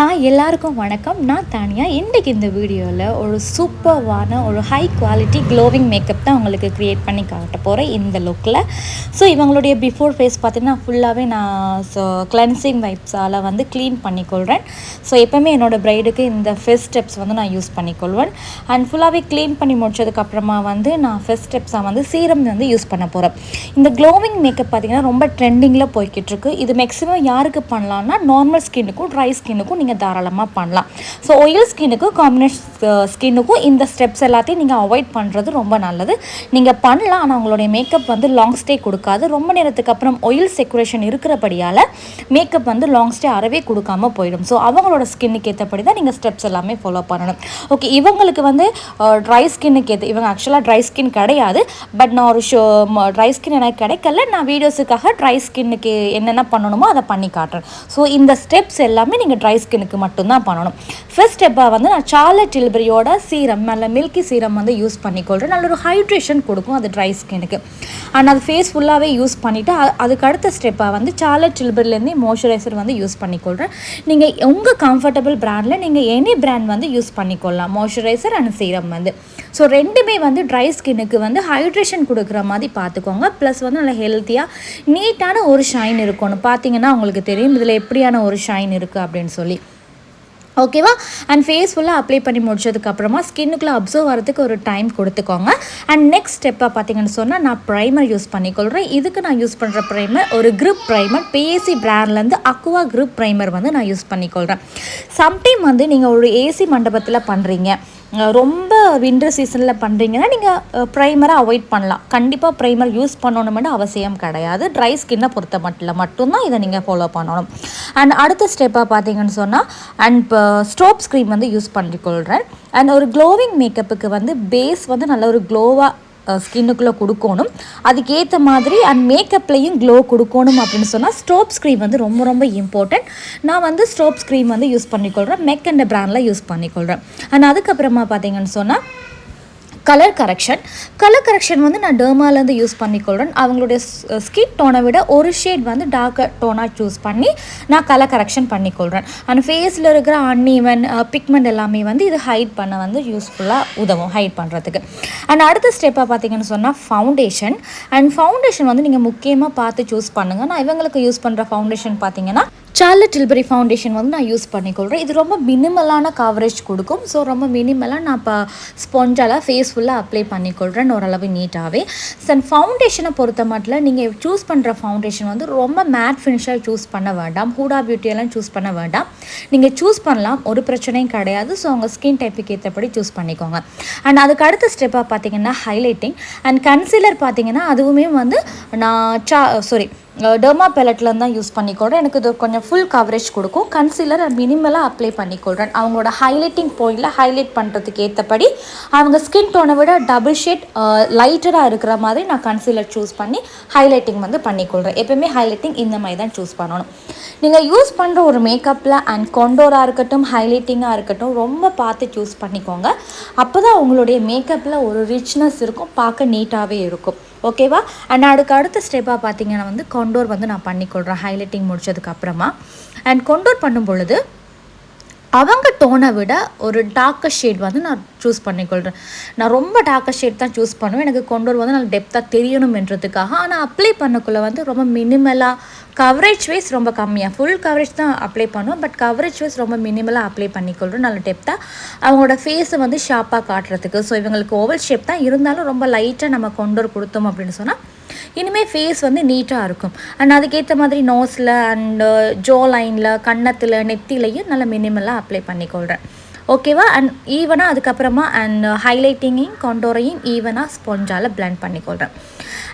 எல்லாருக்கும் வணக்கம். நான் தானியா. இன்றைக்கி இந்த வீடியோவில் ஒரு சூப்பர்வான ஒரு ஹை குவாலிட்டி க்ளோவிங் மேக்கப் தான் உங்களுக்கு க்ரியேட் பண்ணி காட்ட போகிறேன் இந்த லுக்கில். ஸோ இவங்களுடைய பிஃபோர் ஃபேஸ் பார்த்திங்கன்னா ஃபுல்லாகவே நான் கிளென்சிங் வைப்ஸால் வந்து க்ளீன் பண்ணிக்கொள்கிறேன். ஸோ எப்போவுமே என்னோடய ப்ரைடுக்கு இந்த ஃபேஸ் ஸ்டெப்ஸ் வந்து நான் யூஸ் பண்ணிக்கொள்வேன். அண்ட் ஃபுல்லாகவே க்ளீன் பண்ணி முடிச்சதுக்கப்புறமா வந்து நான் ஃபேஸ் ஸ்டெப்ஸாக வந்து சீரம் வந்து யூஸ் பண்ண போகிறேன். இந்த க்ளோவிங் மேக்கப் பார்த்திங்கன்னா ரொம்ப ட்ரெண்டிங்கில் போய்கிட்டுருக்கு. இது மேக்ஸிமம் யாருக்கு பண்ணலான்னா நார்மல் ஸ்கின்னுக்கும் ட்ரை ஸ்கின்னுக்கும் நீங்கள் தாராளமாக பண்ணலாம். ஸோ ஆயில் ஸ்கின்னுக்கும் காம்பினேஷன் ஸ்கின்னுக்கும் இந்த ஸ்டெப்ஸ் எல்லாத்தையும் நீங்கள் அவாய்ட் பண்ணுறது ரொம்ப நல்லது. நீங்கள் பண்ணலாம், ஆனால் உங்களுடைய மேக்கப் வந்து லாங் ஸ்டே கொடுக்காது. ரொம்ப நேரத்துக்கு அப்புறம் ஆயில் செக்குரேஷன் இருக்கிறபடியால் மேக்கப் வந்து லாங் ஸ்டே அறவே கொடுக்காமல் போயிடும். ஸோ அவங்களோட ஸ்கின்னுக்கு ஏற்றபடி தான் நீங்கள் ஸ்டெப்ஸ் எல்லாமே ஃபாலோ பண்ணணும். ஓகே, இவங்களுக்கு வந்து ட்ரை ஸ்கின்னுக்கு இவங்க ஆக்சுவலாக ட்ரை ஸ்கின் கிடையாது. பட் நான் ஒரு ட்ரை ஸ்கின் எனக்கு கிடைக்கல, நான் வீடியோஸுக்காக ட்ரை ஸ்கின்னுக்கு என்னென்ன பண்ணணுமோ அதை பண்ணி காட்டுறேன். ஸோ இந்த ஸ்டெப்ஸ் எல்லாமே நீங்கள் ட்ரை ஸ்கின்னுக்கு மட்டும்தான் பண்ணணும். ஃபர்ஸ்ட் ஸ்டெப்பாக வந்து நான் சார்லட் டில்பரியோட சீரம், நல்ல மில்கி சீரம் வந்து யூஸ் பண்ணிக்கொள்கிறேன். நல்ல ஒரு ஹைட்ரேஷன் கொடுக்கும் அது ட்ரை ஸ்கின்னுக்கு. ஆனால் அது ஃபேஸ் ஃபுல்லாகவே யூஸ் பண்ணிவிட்டு அதுக்கு அடுத்த ஸ்டெப்பாக வந்து சார்லட் டில்பரிலேருந்து மாய்ஸ்சரைசர் வந்து யூஸ் பண்ணிக்கொள்கிறேன். நீங்கள் உங்கள் கம்ஃபர்டபுள் பிராண்டில் நீங்கள் எனி பிராண்ட் வந்து யூஸ் பண்ணிக்கொள்ளலாம், மாய்ஸ்சரைசர் அண்ட் சீரம் வந்து. ஸோ ரெண்டுமே வந்து ட்ரை ஸ்கின்னுக்கு வந்து ஹைட்ரேஷன் கொடுக்குற மாதிரி பார்த்துக்கோங்க. ப்ளஸ் வந்து நல்லா ஹெல்த்தியாக நீட்டான ஒரு ஷைன் இருக்கணும். பார்த்தீங்கன்னா உங்களுக்கு தெரியும் இதில் எப்படியான ஒரு ஷைன் இருக்குது அப்படின்னு சொல்லி. ஓகேவா? அண்ட் ஃபேஸ் ஃபுல்லாக அப்ளை பண்ணி முடிச்சதுக்கப்புறமா ஸ்கின்னுக்குள்ளே அப்சர்வ் வரதுக்கு ஒரு டைம் கொடுத்துக்கோங்க. அண்ட் நெக்ஸ்ட் ஸ்டெப்பாக பார்த்தீங்கன்னு சொன்னால் நான் ப்ரைமர் யூஸ் பண்ணிக்கொள்கிறேன். இதுக்கு நான் யூஸ் பண்ணுற ப்ரைமர் ஒரு கிரிப் ப்ரைமர், பிஏசி பிராண்ட்லேருந்து அக்வா கிரிப் ப்ரைமர் வந்து நான் யூஸ் பண்ணிக்கொள்கிறேன். சம்டைம் வந்து நீங்கள் ஒரு ஏசி மண்டபத்தில் பண்ணுறீங்க, ரொம்ப வின்டர் சீசனில் பண்ணுறீங்கன்னா நீங்கள் ப்ரைமரை அவாய்ட் பண்ணலாம். கண்டிப்பாக ப்ரைமர் யூஸ் பண்ணணுமென்னு அவசியம் கிடையாது. ட்ரை ஸ்கின்னை பொறுத்த மட்டும்தான் இதை நீங்கள் ஃபாலோ பண்ணணும். அண்ட் அடுத்த ஸ்டெப்பாக பார்த்தீங்கன்னு சொன்னால் அண்ட் இப்போ ஸ்ட்ரோப்ஸ் க்ரீம் வந்து யூஸ் பண்ணிக்கொள்கிறேன். அண்ட் ஒரு க்ளோவிங் மேக்கப்புக்கு வந்து பேஸ் வந்து நல்ல ஒரு க்ளோவாக ஸ்கின்னுக்குள்ளே கொடுக்கணும். அதுக்கேற்ற மாதிரி அண்ட் மேக்கப்லேயும் க்ளோ கொடுக்கணும் அப்படின்னு சொன்னால் ஸ்ட்ரோப்ஸ் க்ரீம் வந்து ரொம்ப ரொம்ப இம்பார்ட்டன்ட். நான் வந்து ஸ்ட்ரோப்ஸ் க்ரீம் வந்து யூஸ் பண்ணிக்கொள்கிறேன், மெக் அண்ட் பிராண்டில் யூஸ் பண்ணிக்கொள்கிறேன். அண்ட் அதுக்கப்புறமா பார்த்தீங்கன்னு சொன்னால் கலர் கரெக்ஷன் வந்து நான் டெர்மாலேருந்து யூஸ் பண்ணிக்கொள்கிறேன். அவங்களுடைய ஸ்கின் டோனை விட ஒரு ஷேட் வந்து டார்க்கர் டோனாக சூஸ் பண்ணி நான் கலர் கரெக்ஷன் பண்ணிக்கொள்கிறேன். அண்ட் ஃபேஸில் இருக்கிற அன்ஈவன் பிக்மெண்ட் எல்லாமே வந்து இது ஹைட் பண்ண வந்து யூஸ்ஃபுல்லாக உதவும், ஹைட் பண்ணுறதுக்கு. அண்ட் அடுத்த ஸ்டெப்பாக பார்த்தீங்கன்னு சொன்னால் ஃபவுண்டேஷன் வந்து நீங்கள் முக்கியமாக பார்த்து சூஸ் பண்ணுங்கள். நான் இவங்களுக்கு யூஸ் பண்ணுற ஃபவுண்டேஷன் பார்த்தீங்கன்னா சார்லட் டில்பரி ஃபவுண்டேஷன் வந்து நான் யூஸ் பண்ணிக்கொள்கிறேன். இது ரொம்ப மினிமலான கவரேஜ் கொடுக்கும். ஸோ ரொம்ப மினிமலாக நான் இப்போ ஸ்பாஞ்சால் ஃபேஸ் ஃபுல்லாக அப்ளை பண்ணிக்கொள்கிறேன் ஓரளவு நீட்டாகவே. ஃபவுண்டேஷனை பொறுத்த மட்டும் நீங்கள் சூஸ் பண்ணுற ஃபவுண்டேஷன் வந்து ரொம்ப மேட் ஃபினிஷாக சூஸ் பண்ண வேண்டாம், ஹூடா பியூட்டியெல்லாம் சூஸ் பண்ண வேண்டாம். நீங்கள் சூஸ் பண்ணலாம், ஒரு பிரச்சனையும் கிடையாது. ஸோ உங்கள் ஸ்கின் டைப்புக்கு ஏற்றபடி சூஸ் பண்ணிக்கோங்க. அண்ட் அதுக்கு அடுத்த ஸ்டெப்பாக பார்த்தீங்கன்னா ஹைலைட்டிங் அண்ட் கன்சீலர் பார்த்தீங்கன்னா அதுவுமே வந்து நான் டெர்மா பேலட்லேருந்து தான் யூஸ் பண்ணிக்கொள்கிறேன். எனக்கு இது கொஞ்சம் ஃபுல் கவரேஜ் கொடுக்கும். கன்சீலர் மினிமலாக அப்ளை பண்ணிக்கொள்கிறேன். அவங்களோட ஹைலைட்டிங் பாயிண்டில் ஹைலைட் பண்ணுறதுக்கு ஏற்றபடி அவங்க ஸ்கின் டோனை விட டபுள் ஷேட் லைட்டராக இருக்கிற மாதிரி நான் கன்சீலர் சூஸ் பண்ணி ஹைலைட்டிங் வந்து பண்ணிக்கொள்கிறேன். எப்போயுமே ஹைலைட்டிங் இந்த மாதிரி தான் சூஸ் பண்ணணும். நீங்கள் யூஸ் பண்ணுற ஒரு மேக்கப்பில் அண்ட் கொண்டோராக இருக்கட்டும், ஹைலைட்டிங்காக இருக்கட்டும், ரொம்ப பார்த்து சூஸ் பண்ணிக்கோங்க. அப்போ தான் உங்களுடைய மேக்கப்பில் ஒரு ரிச்னஸ் இருக்கும், பார்க்க நீட்டாகவே இருக்கும். ஓகேவா? அண்ட் அதுக்கு அடுத்த ஸ்டெப்பாக பார்த்தீங்கன்னா வந்து கொண்டோர் வந்து நான் பண்ணிக்கொள்கிறேன் ஹைலைட்டிங் முடிச்சதுக்கப்புறமா. அண்ட் கொண்டோர் பண்ணும் பொழுது அவங்க டோனை விட ஒரு டார்க்கர் ஷேட் வந்து நான் சூஸ் பண்ணிக்கொள்கிறேன். நான் ரொம்ப டார்க்கர் ஷேட் தான் சூஸ் பண்ணுவேன், எனக்கு கொண்டோர் வந்து நல்லா டெப்த்தாக தெரியணும்ன்றதுக்காக. ஆனால் அப்ளை பண்ணக்குள்ளே வந்து ரொம்ப மினிமலாக, கவரேஜ் வைஸ் ரொம்ப கம்மியாக, ஃபுல் கவரேஜ் தான் அப்ளை பண்ணுவோம், பட் கவரேஜ் வைஸ் ரொம்ப மினிமலாக அப்ளை பண்ணிக்கொள்கிறேன். நல்ல டெப்த்தாக அவங்களோட ஃபேஸை வந்து ஷார்ப்பாக காட்டுறதுக்கு. ஸோ இவங்களுக்கு ஓவல் ஷேப் தான் இருந்தாலும் ரொம்ப லைட்டாக நம்ம கொண்டோர் கொடுத்தோம் அப்படின்னு சொன்னால் இனிமேல் ஃபேஸ் வந்து நீட்டாக இருக்கும். அண்ட் அதுக்கேற்ற மாதிரி நோஸில் அண்டு ஜோ லைனில், கன்னத்தில், நெத்திலையும் நல்லா மினிமலாக அப்ளை பண்ணிக்கொள்கிறேன். ஓகேவா? அண்ட் ஈவனாக அதுக்கப்புறமா அண்ட் ஹைலைட்டிங்கையும் கொண்டோரையும் ஈவனாக ஸ்பாஞ்சால் பிளெண்ட் பண்ணிக்கொள்கிறேன்.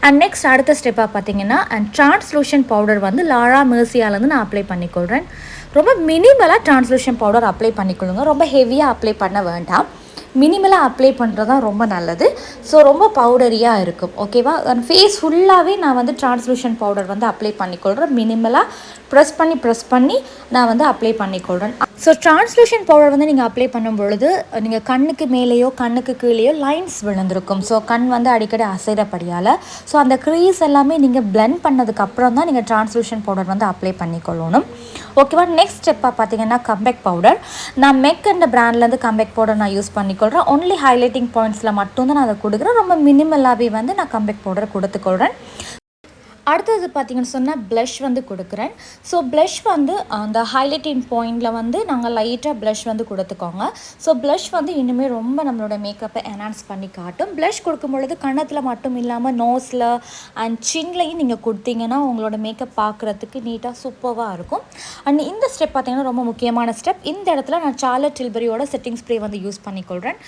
அண்ட் நெக்ஸ்ட் அடுத்த ஸ்டெப்பாக பார்த்தீங்கன்னா அண்ட் ட்ரான்ஸ்லூஷன் பவுடர் வந்து லாரா மெர்சியாலேருந்து நான் அப்ளை பண்ணிக்கொள்கிறேன். ரொம்ப மினிமலாக ட்ரான்ஸ்லூஷன் பவுடர் அப்ளை பண்ணிக்கொள்ளுங்க, ரொம்ப ஹெவியாக அப்ளை பண்ண வேண்டாம். மினிமலாக அப்ளை பண்ணுறது தான் ரொம்ப நல்லது. ஸோ ரொம்ப பவுடரியாக இருக்கும். ஓகேவா? அண்ட் ஃபேஸ் ஃபுல்லாகவே நான் வந்து ட்ரான்ஸ்லூஷன் பவுடர் வந்து அப்ளை பண்ணிக்கொள்கிறேன். மினிமலாக ப்ரெஸ் பண்ணி நான் வந்து அப்ளை பண்ணிக்கொள்கிறேன். ஸோ ட்ரான்ஸ்லூஷன் பவுடர் வந்து நீங்கள் அப்ளை பண்ணும் பொழுது நீங்கள் கண்ணுக்கு மேலேயோ கண்ணுக்கு கீழேயோ லைன்ஸ் விழுந்திருக்கும். ஸோ கண் வந்து அடிக்கடி அசைகிறபடியால் ஸோ அந்த க்ரீஸ் எல்லாமே நீங்கள் பிளெண்ட் பண்ணதுக்கப்புறம் தான் நீங்கள் ட்ரான்ஸ்லூஷன் பவுடர் வந்து அப்ளை பண்ணிக்கொள்ளணும். ஓகேவா. நெக்ஸ்ட் ஸ்டெப்பாக பார்த்தீங்கன்னா கம்பேக் பவுடர். நான் மெக் என்ற பிராண்ட்லேருந்து கம்பேக் பவுடர் நான் யூஸ் பண்ணிக்கொள்கிறேன். ஒன்லி ஹைலைட்டிங் பாயிண்ட்ஸில் மட்டும்தான் நான் அதை கொடுக்குறேன். ரொம்ப மினிமலாகவே வந்து நான் கம்பேக் பவுடர் கொடுத்துக்கொள்கிறேன். அடுத்தது பார்த்திங்கன்னு சொன்னால் ப்ளஷ் வந்து கொடுக்குறேன். ஸோ ப்ளஷ் வந்து அந்த ஹைலைட்டிங் பாயிண்டில் வந்து நாங்கள் லைட்டாக ப்ளஷ் வந்து கொடுத்துக்கோங்க. ஸோ ப்ளஷ் வந்து இன்னுமே ரொம்ப நம்மளோட மேக்கப்பை என்ஹான்ஸ் பண்ணி காட்டும். ப்ளஷ் கொடுக்கும் பொழுது கன்னத்தில் மட்டும் இல்லாமல் நோஸில் அண்ட் சின்லையும் நீங்கள் கொடுத்தீங்கன்னா உங்களோட மேக்கப் பார்க்குறதுக்கு நீட்டாக சூப்பராக இருக்கும். அண்ட் இந்த ஸ்டெப் பார்த்திங்கன்னா ரொம்ப முக்கியமான ஸ்டெப். இந்த இடத்துல நான் சார்லட் டில்பரியோட செட்டிங் ஸ்ப்ரே வந்து யூஸ் பண்ணிக்கொள்கிறேன்.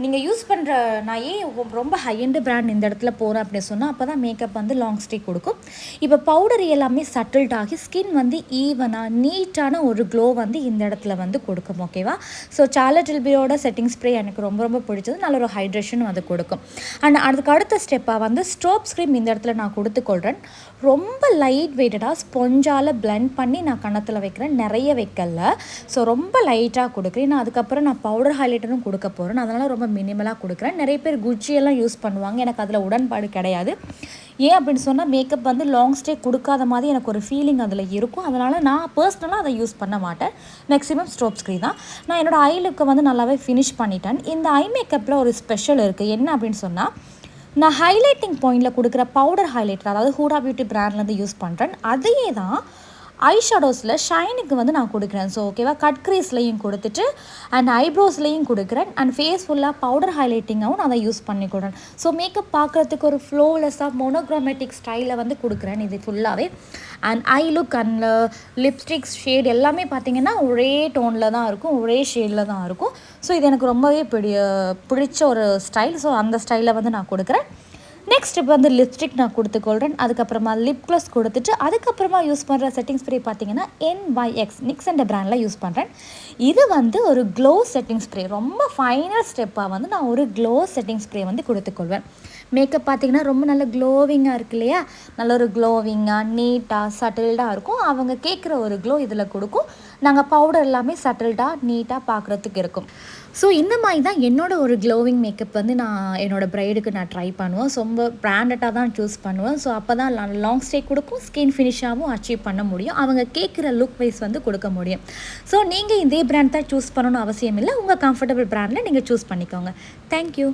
நீங்கள் யூஸ் பண்ணுற நான் ஏன் ரொம்ப ஹையண்ட் பிராண்ட் இந்த இடத்துல போகிறேன் அப்படின்னு சொன்னால் அப்போ தான் மேக்கப் வந்து லாங் ஸ்டே கொடுக்கும். இப்போ பவுடர் எல்லாமே சட்டில்ட் ஆகி ஸ்கின் வந்து ஈவனாக நீட்டான ஒரு க்ளோ வந்து இந்த இடத்துல வந்து கொடுக்கும். ஓகேவா. ஸோ சார்லட் டில்பரியோட செட்டிங் ஸ்ப்ரே எனக்கு ரொம்ப ரொம்ப பிடிச்சது. நல்ல ஒரு ஹைட்ரேஷனும் அது கொடுக்கும். அண்ட் அதுக்கு அடுத்த ஸ்டெப்பாக வந்து ஸ்ட்ரோப் ஸ்க்ரீம் இந்த இடத்துல நான் கொடுத்துக்கொள்கிறேன். ரொம்ப லைட் வெயிட்டடாக ஸ்பொஞ்சால் பிளெண்ட் பண்ணி நான் கன்னத்தில் வைக்கிறேன். நிறைய வைக்கல. ஸோ ரொம்ப லைட்டாக கொடுக்குறேன். நான் அதுக்கப்புறம் நான் பவுடர் ஹைலைட்டரும் கொடுக்க போகிறேன். அதனால் ரொம்ப மினிமலாக கொடுக்குறேன். நிறைய பேர் குச்சியெல்லாம் யூஸ் பண்ணுவாங்க. எனக்கு அதில் உடன்பாடு கிடையாது. ஏன் அப்படின்னு சொன்னால் மேக்கப் வந்து லாங் ஸ்டே கொடுக்காத மாதிரி எனக்கு ஒரு ஃபீலிங் அதில் இருக்கும். அதனால் நான் பர்சனலாக அதை யூஸ் பண்ண மாட்டேன். மேக்ஸிமம் ஸ்ட்ரோப் ஸ்க்ரீன் தான். நான் என்னோடய ஐ லுக்கை வந்து நல்லாவே ஃபினிஷ் பண்ணிட்டேன். இந்த ஐ மேக்கப்பில் ஒரு ஸ்பெஷல் இருக்குது. என்ன அப்படின்னு சொன்னால் நான் ஹைலைட்டிங் பாயிண்டில் கொடுக்குற பவுடர் ஹைலைட்டர், அதாவது ஹூடா பியூட்டி பிராண்ட்லேருந்து யூஸ் பண்ணுறேன். அதையே தான் ஐ ஷேடோஸில் ஷைனுக்கு வந்து நான் கொடுக்குறேன். ஸோ ஓகேவா. கட் க்ரீஸ்லையும் கொடுத்துட்டு அண்ட் ஐப்ரோஸ்லையும் கொடுக்குறேன். அண்ட் ஃபேஸ் ஃபுல்லாக பவுடர் ஹைலைட்டிங்காகவும் நான் அதை யூஸ் பண்ணி கொடுறேன். ஸோ மேக்கப் பார்க்குறதுக்கு ஒரு ஃப்ளோலெஸ்ஸாக மோனோக்ரோமேட்டிக் ஸ்டைலில் வந்து கொடுக்குறேன் இது ஃபுல்லாகவே. And I look and lipsticks shade எல்லாமே பார்த்திங்கன்னா ஒரே டோனில் தான் இருக்கும், ஒரே ஷேடில் தான் இருக்கும். ஸோ இது எனக்கு ரொம்பவே பிடிச்ச ஒரு ஸ்டைல். ஸோ அந்த ஸ்டைலில் வந்து நான் கொடுக்குறேன். நெக்ஸ்ட் இப்போ வந்து லிப்ஸ்டிக் நான் கொடுத்துக்கொள்கிறேன். அதுக்கப்புறமா லிப் க்ளாஸ் கொடுத்துட்டு அதுக்கப்புறமா யூஸ் பண்ணுற செட்டிங் ஸ்ப்ரே பார்த்தீங்கன்னா NYX நிக்ஸ் என்ற பிராண்டில் யூஸ் பண்ணுறேன். இது வந்து ஒரு க்ளோ செட்டிங் ஸ்ப்ரே. ரொம்ப ஃபைனல் ஸ்டெப்பாக வந்து நான் ஒரு க்ளோ செட்டிங் ஸ்ப்ரே வந்து கொடுத்துக்கொள்வேன். மேக்கப் பார்த்திங்கன்னா ரொம்ப நல்ல க்ளோவிங்காக இருக்குது இல்லையா. நல்ல ஒரு க்ளோவிங்காக நீட்டாக சட்டில்டாக இருக்கும். அவங்க கேட்குற ஒரு க்ளோ இதில் கொடுக்கும். நாங்கள் பவுடர் எல்லாமே சட்டில்டாக நீட்டாக பார்க்குறதுக்கு இருக்கும். ஸோ இந்த மாதிரி தான் என்னோடய ஒரு க்ளோவிங் மேக்கப் வந்து நான் என்னோடய ப்ரைடுக்கு நான் ட்ரை பண்ணுவேன். ஸோ ரொம்ப பிராண்டடாக தான் சூஸ் பண்ணுவேன். ஸோ அப்போ தான் லாங் ஸ்டே கொடுக்கும், ஸ்கின் ஃபினிஷாகவும் அச்சீவ் பண்ண முடியும், அவங்க கேட்குற லுக் வைஸ் வந்து கொடுக்க முடியும். ஸோ நீங்கள் இதே பிராண்ட் தான் சூஸ் பண்ணணும்னு அவசியம் இல்லை. உங்கள் கம்ஃபர்டபுள் பிராண்டில் நீங்கள் சூஸ் பண்ணிக்கோங்க. தேங்க்யூ.